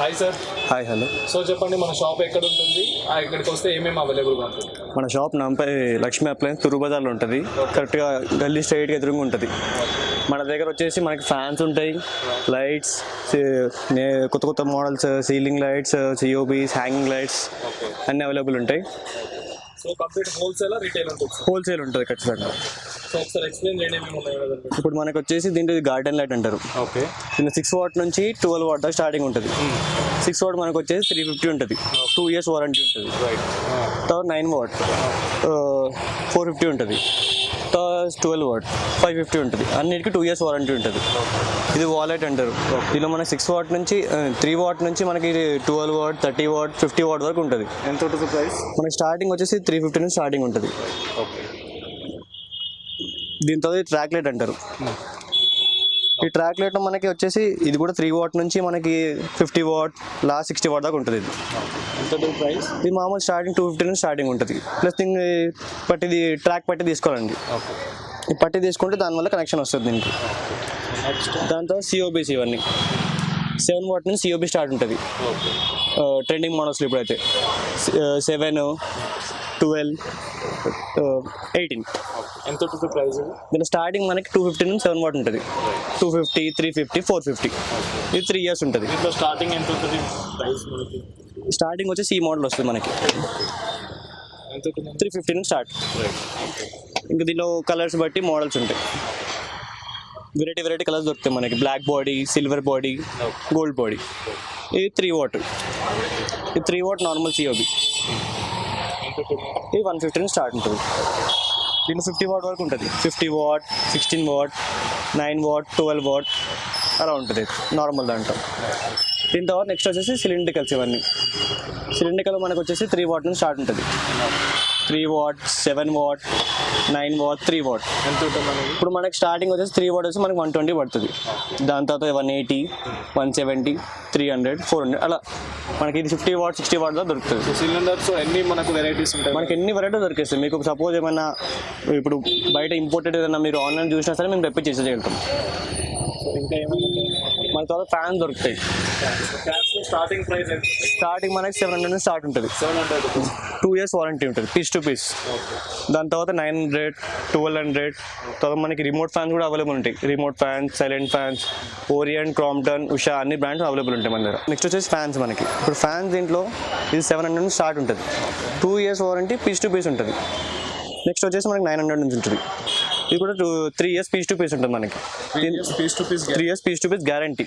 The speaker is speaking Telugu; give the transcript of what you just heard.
Hi sir. Hi hello. So చెప్పండి, మన షాప్ ఎక్కడ ఉంటుంది, ఇక్కడికి వస్తే ఏమేమి అవైలబుల్గా ఉంటుంది? మన షాప్ నాంపై లక్ష్మీ అప్లయన్స్ తురుబజార్లో ఉంటుంది. కరెక్ట్గా గల్లీ స్ట్రైట్గా ఎదురుగా ఉంటుంది. మన దగ్గర వచ్చేసి మనకి ఫ్యాన్స్ ఉంటాయి, లైట్స్, కొత్త కొత్త models, ceiling lights, సిఓబీస్, hanging lights అన్నీ అవైలబుల్ ఉంటాయి. సో కంప్లీట్ హోల్సేల్ రీటైల్ ఉంటుంది? హోల్సేల్ ఉంటుంది ఖచ్చితంగా. సో ఒకసారి ఎక్స్ప్లెయిన్ చేయండి ఏమేమి ఉన్నాయి. ఇప్పుడు మనకు వచ్చేసి దీంట్లో గార్డెన్ లైట్ అంటారు. ఓకే. దీని 6 వాట్ నుంచి 12 వాట్ దాకా స్టార్టింగ్ ఉంటుంది. 6 వాట్ మనకు వచ్చేసి 350 ఉంటుంది, 2 years వారంటీ ఉంటుంది. తర్వాత 9 వాట్ 450 ఉంటుంది, తర్వాత 12 వాట్ 550 ఉంటుంది. అన్నిటికీ 2 years వారంటీ ఉంటుంది. ఇది వాలెట్ అంటారు. దీనిలో మనకి 6 వాట్ నుంచి 3 వాట్ నుంచి మనకి 12 వాట్ 30 వాట్ 50 వాట్ వరకు ఉంటుంది. ఎంత ఉంటుంది ప్రైస్? మనకి స్టార్టింగ్ వచ్చేసి 350 నుంచి స్టార్టింగ్ ఉంటుంది. ఓకే. దీంతో ట్రాక్ లైట్ అంటారు. ఈ ట్రాక్ లైట్ మనకి వచ్చేసి ఇది కూడా 3 వాట్ నుంచి మనకి 50 వాట్ లాస్ట్ 60 వాట్ దాకా ఉంటుంది. ఇది ఎంత ప్రైస్? ఇది మామూలు స్టార్టింగ్ 250 నుంచి స్టార్టింగ్ ఉంటుంది. ప్లస్ దీన్ని పట్టిది ట్రాక్ పట్టి తీసుకోవాలండి. ఓకే. ఈ పట్టి తీసుకుంటే దానివల్ల కనెక్షన్ వస్తుంది దీనికి. దాంతో సిఓబీస్ ఇవన్నీ 7 వాట్ నుంచి సిఓబీ స్టార్ట్ ఉంటుంది. ఓకే. ట్రెండింగ్ మోడల్స్లో ఇప్పుడైతే 7, 12, 18. ఎంత ఉంటుంది ప్రైస్? దీని స్టార్టింగ్ మనకి 250 నుంచి 7 వాట్ ఉంటుంది. 250, 350, 450. ఇది 3 years ఉంటుంది. దీంట్లో స్టార్టింగ్ ఎంత ఉంటుంది ప్రైస్ మనకి? స్టార్టింగ్ వచ్చేసి ఈ మోడల్ వస్తుంది మనకి. ఎంత ఉంటుంది? 350 నుంచి స్టార్ట్. ఇంకా దీనిలో కలర్స్ బట్టి మోడల్స్ ఉంటాయి. వెరైటీ కలర్స్ దొరుకుతాయి మనకి. Black body, silver body, gold body. ఇది 3 వాట్. ఇది 3 వాట్ నార్మల్ సిఓబి. ఇది 150 నుంచి స్టార్ట్ ఉంటుంది. దీంట్లో 50 వాట్ వరకు ఉంటుంది. 50 వాట్, 16 వాట్, 9 వాట్, 12 వాట్ అలా ఉంటుంది నార్మల్ దాంట్లో. దీని తర్వాత నెక్స్ట్ వచ్చేసి సిలిండ్రికల్స్. ఇవన్నీ సిలిండ్రికల్ మనకు వచ్చేసి 3 వాట్ నుంచి స్టార్ట్ ఉంటుంది. 3 వాట్, 7 వాట్, 9 వాట్, 3 వాట్. ఎంత ఉంటుంది మనకి? ఇప్పుడు మనకి స్టార్టింగ్ వచ్చేసి 3 వాట్ వచ్చి మనకి 120 పడుతుంది. దాని తర్వాత 180, 170, 300, 400 అలా మనకి ఇది 50 వాట్, 60 వాట్ దాకా దొరుకుతుంది. సిలిండర్స్ ఎన్ని మనకు వెరైటీస్ ఉంటాయి? మనకి ఎన్ని వెరైటీ దొరికేస్తాయి. మీకు సపోజ్ ఏమైనా ఇప్పుడు బయట ఇంపోర్టెడ్ ఏదైనా మీరు ఆన్లైన్ చూసినా సరే మేము తెప్పి చేసేయగలుగుతాం. ఇంకా ఏమైనా మన తర్వాత ఫ్యాన్స్ దొరుకుతాయి. స్టార్టింగ్ ప్రైస్ ఎంత? స్టార్టింగ్ మనకి 700 నుంచి స్టార్ట్ ఉంటుంది. 700. 2 years వారంటీ ఉంటుంది, పీస్ టు పీస్. దాని తర్వాత 900, 1200. తర్వాత మనకి రిమోట్ ఫ్యాన్స్ కూడా అవైలబుల్ ఉంటాయి. Remote fans, silent fans, orient, Crompton, Usha అన్ని బ్రాండ్స్ అవైలబుల్ ఉంటాయి మన దగ్గర. నెక్స్ట్ వచ్చేసి ఫ్యాన్స్ మనకి. ఇప్పుడు ఫ్యాన్స్ దీంట్లో ఇది 700 నుంచి స్టార్ట్ ఉంటుంది. 2 years warranty, piece to piece ఉంటుంది. నెక్స్ట్ వచ్చేసి మనకి 900 నుంచి ఉంటుంది. ఇది కూడా 3 years పీస్ టు పీస్ ఉంటుంది మనకి. 3 years piece to piece 3 years piece to piece guarantee.